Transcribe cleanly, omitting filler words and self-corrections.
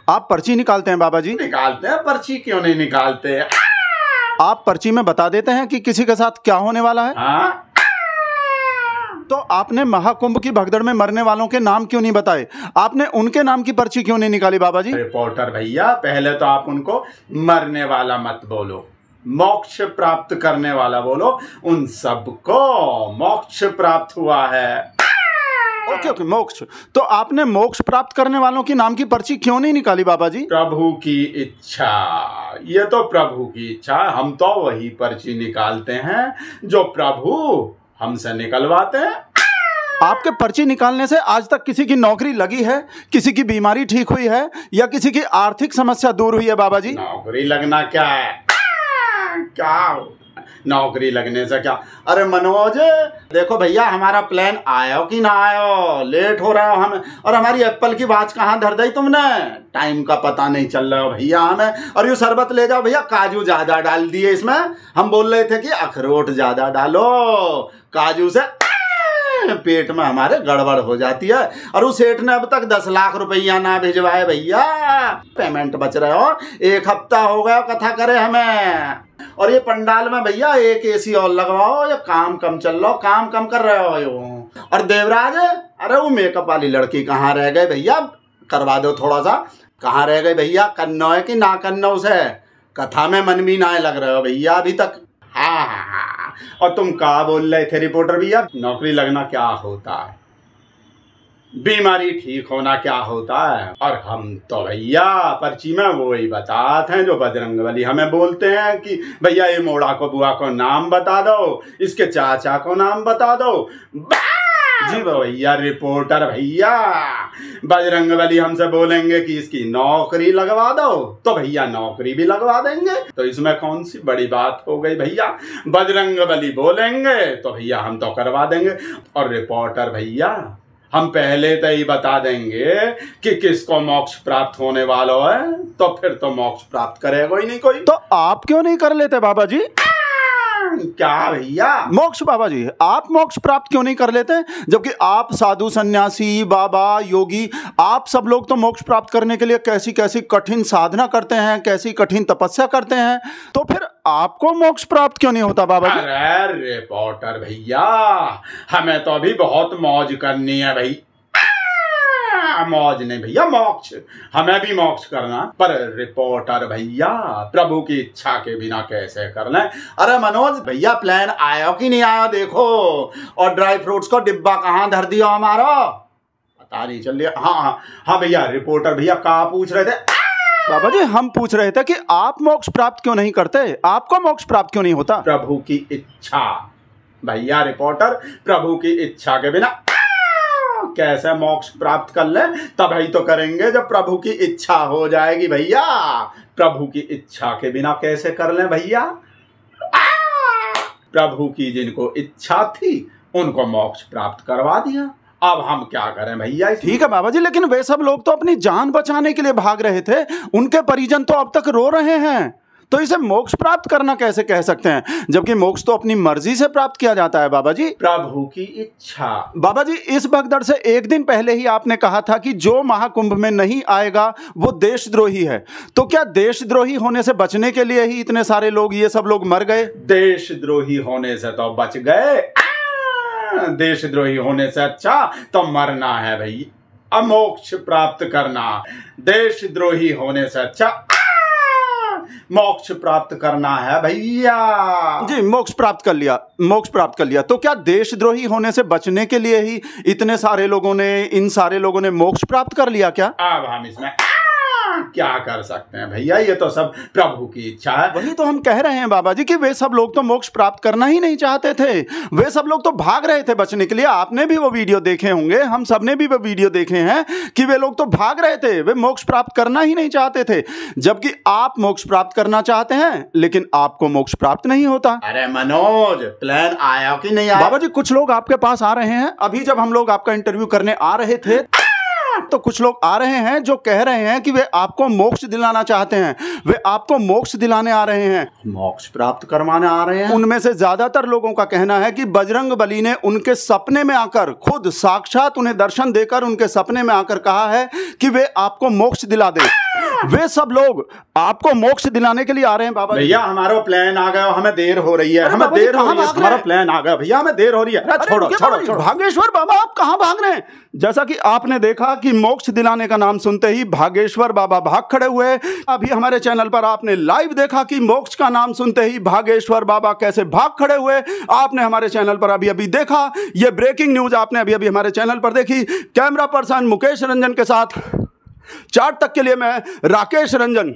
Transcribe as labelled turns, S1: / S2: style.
S1: आप पर्ची निकालते हैं बाबा जी?
S2: निकालते हैं, पर्ची क्यों नहीं निकालते?
S1: आप पर्ची में बता देते हैं कि किसी के साथ क्या होने वाला है?
S2: हाँ?
S1: तो आपने महाकुंभ की भगदड़ में मरने वालों के नाम क्यों नहीं बताए? आपने उनके नाम की पर्ची क्यों नहीं निकाली बाबा जी?
S2: रिपोर्टर भैया, पहले तो आप उनको मरने वाला मत बोलो, मोक्ष प्राप्त करने वाला बोलो। उन सबको मोक्ष प्राप्त हुआ है।
S1: ओके ओके, मोक्ष। तो आपने मोक्ष प्राप्त करने वालों की नाम की पर्ची क्यों नहीं निकाली बाबा जी?
S2: प्रभु की इच्छा, ये तो प्रभु की इच्छा। हम तो वही पर्ची निकालते हैं जो प्रभु हमसे निकलवाते हैं।
S1: आपके पर्ची निकालने से आज तक किसी की नौकरी लगी है, किसी की बीमारी ठीक हुई है, या किसी की आर्थिक समस्या दूर हुई है बाबा जी?
S2: नौकरी लगना क्या है? क्या नौकरी लगने से क्या? अरे मनोज, देखो भैया, हमारा प्लान आयो कि ना आयो, लेट हो रहा हो हमें। और हमारी एप्पल की वॉच कहाँ धर दी तुमने? टाइम का पता नहीं चल रहा हो भैया हमें। और ये शरबत ले जाओ भैया, काजू ज्यादा डाल दिए इसमें। हम बोल रहे थे कि अखरोट ज्यादा डालो, काजू से पेट में हमारे गड़बड़ हो जाती है। और उस सेठ ने अब तक 10 लाख रुपया ना भिजवाए भैया। पेमेंट बच रहे हो, 1 हफ्ता हो गया कथा करे हमें। और ये पंडाल में भैया एक एसी और लगवाओ, ये काम कम चल रहा हो, काम कम कर रहे हो यो। और देवराज, अरे वो मेकअप वाली लड़की कहाँ रह गए भैया? करवा दो थोड़ा सा। कहाँ रह गई भैया? कन्नो है कि ना कन्नो उसे? कथा में मन भी ना लग रहे हो भैया अभी तक। हाँ। और तुम क्या बोल रहे थे रिपोर्टर भैया? नौकरी लगना क्या होता है, बीमारी ठीक होना क्या होता है? और हम तो भैया पर्ची में वो ही बताते हैं जो बजरंगबली हमें बोलते हैं कि भैया ये मोड़ा को बुआ को नाम बता दो, इसके चाचा को नाम बता दो। जी भैया रिपोर्टर भैया, बजरंगबली हमसे बोलेंगे कि इसकी नौकरी लगवा दो, तो भैया नौकरी भी लगवा देंगे। तो इसमें कौन सी बड़ी बात हो गई भैया? बजरंगबली बोलेंगे तो भैया हम तो करवा देंगे। और रिपोर्टर भैया, हम पहले तो ही बता देंगे कि किसको मोक्ष प्राप्त होने वाला है, तो फिर तो मोक्ष प्राप्त करेगा ही नहीं कोई।
S1: तो आप क्यों नहीं कर लेते बाबा जी?
S2: क्या भैया?
S1: मोक्ष बाबा जी, आप मोक्ष प्राप्त क्यों नहीं कर लेते? जबकि आप साधु, सन्यासी, बाबा, योगी, आप सब लोग तो मोक्ष प्राप्त करने के लिए कैसी कैसी कठिन साधना करते हैं, कैसी कठिन तपस्या करते हैं। तो फिर आपको मोक्ष प्राप्त क्यों नहीं होता बाबा जी?
S2: अरे रिपोर्टर भैया, हमें तो अभी बहुत मौज करनी है भाई। मौज नहीं भैया, मोक्ष। हमें भी मोक्ष करना, पर रिपोर्टर भैया प्रभु की इच्छा के बिना कैसे कर लें? अरे मनोज भैया, प्लान आया कि नहीं आया देखो। और ड्राई फ्रूट्स को डिब्बा कहाँ धर दिया हमारा, पता नहीं चल रहा। हाँ हाँ भैया, रिपोर्टर भैया क्या पूछ रहे थे?
S1: बाबा जी, हम पूछ रहे थे कि आप मोक्ष प्राप्त क्यों नहीं करते, आपको मोक्ष प्राप्त क्यों नहीं होता?
S2: प्रभु की इच्छा भैया रिपोर्टर, प्रभु की इच्छा के बिना कैसे मोक्ष प्राप्त कर ले? तब ही तो करेंगे जब प्रभु की इच्छा हो जाएगी भैया। प्रभु की इच्छा के बिना कैसे कर ले भैया? प्रभु की जिनको इच्छा थी उनको मोक्ष प्राप्त करवा दिया। अब हम क्या करें भैया?
S1: ठीक है बाबा जी, लेकिन वे सब लोग तो अपनी जान बचाने के लिए भाग रहे थे, उनके परिजन तो अब तक रो रहे हैं। तो इसे मोक्ष प्राप्त करना कैसे कह सकते हैं, जबकि मोक्ष तो अपनी मर्जी से प्राप्त किया जाता है बाबा जी।
S2: प्रभु की इच्छा।
S1: बाबा जी, इस भगदड़ से एक दिन पहले ही आपने कहा था कि जो महाकुंभ में नहीं आएगा वो देशद्रोही है। तो क्या देशद्रोही होने से बचने के लिए ही इतने सारे लोग, ये सब लोग मर गए?
S2: देशद्रोही होने से तो बच गए, देशद्रोही होने से अच्छा तो मरना है भाई, अमोक्ष प्राप्त करना। देशद्रोही होने से अच्छा मोक्ष प्राप्त करना है भैया।
S1: जी, मोक्ष प्राप्त कर लिया, मोक्ष प्राप्त कर लिया। तो क्या देशद्रोही होने से बचने के लिए ही इतने सारे लोगों ने, इन सारे लोगों ने मोक्ष प्राप्त कर लिया क्या?
S2: अब हम इसमें क्या कर सकते हैं भैया, ये तो सब प्रभु की इच्छा है।
S1: वही तो हम कह रहे हैं बाबा जी कि वे सब लोग तो मोक्ष प्राप्त करना ही नहीं चाहते थे, वे सब लोग तो भाग रहे थे बचने के लिए। आपने भी वो वीडियो देखे होंगे, हम सबने भी वो वीडियो देखे हैं कि वे लोग तो भाग रहे थे, वे मोक्ष प्राप्त करना ही नहीं चाहते थे। जबकि आप मोक्ष प्राप्त करना चाहते हैं, लेकिन आपको मोक्ष प्राप्त नहीं होता।
S2: अरे मनोज, प्लान आया कि नहीं आया?
S1: बाबा जी, कुछ लोग आपके पास आ रहे हैं। अभी जब हम लोग आपका इंटरव्यू करने आ रहे थे तो कुछ लोग आ रहे हैं जो कह रहे हैं कि वे आपको मोक्ष दिलाना चाहते हैं, वे आपको मोक्ष दिलाने आ रहे हैं,
S2: मोक्ष प्राप्त करवाने आ रहे हैं।
S1: उनमें से ज्यादातर लोगों का कहना है कि बजरंगबली ने उनके सपने में आकर, खुद साक्षात उन्हें दर्शन देकर उनके सपने में आकर कहा है कि वे आपको मोक्ष दिला दें। वे सब लोग आपको मोक्ष दिलाने के लिए आ रहे हैं बाबा जी।
S2: भैया हमारा प्लान आ गया, हमें देर हो रही है,
S1: अरे
S2: हमें
S1: बाबा जी,
S2: देर हो
S1: कहाँ
S2: रही है,
S1: भाग रहे
S2: हमारा
S1: हैं?
S2: प्लान आ गया भैया, हमें देर हो रही है। अरे छोड़ो
S1: रुकिए
S2: छोड़ो
S1: बाबा जी,
S2: छोड़ो।
S1: भागेश्वर बाबा आप कहाँ भाग रहे हैं? जैसा कि आपने देखा कि मोक्ष दिलाने का नाम सुनते ही भागेश्वर बाबा भाग खड़े हुए। अभी हमारे चैनल पर आपने लाइव देखा कि मोक्ष का नाम सुनते ही भागेश्वर बाबा कैसे भाग खड़े हुए। आपने हमारे चैनल पर अभी अभी देखा, ये ब्रेकिंग न्यूज आपने अभी अभी हमारे चैनल पर देखी। कैमरा पर्सन मुकेश रंजन के साथ 4 तक के लिए मैं राकेश रंजन।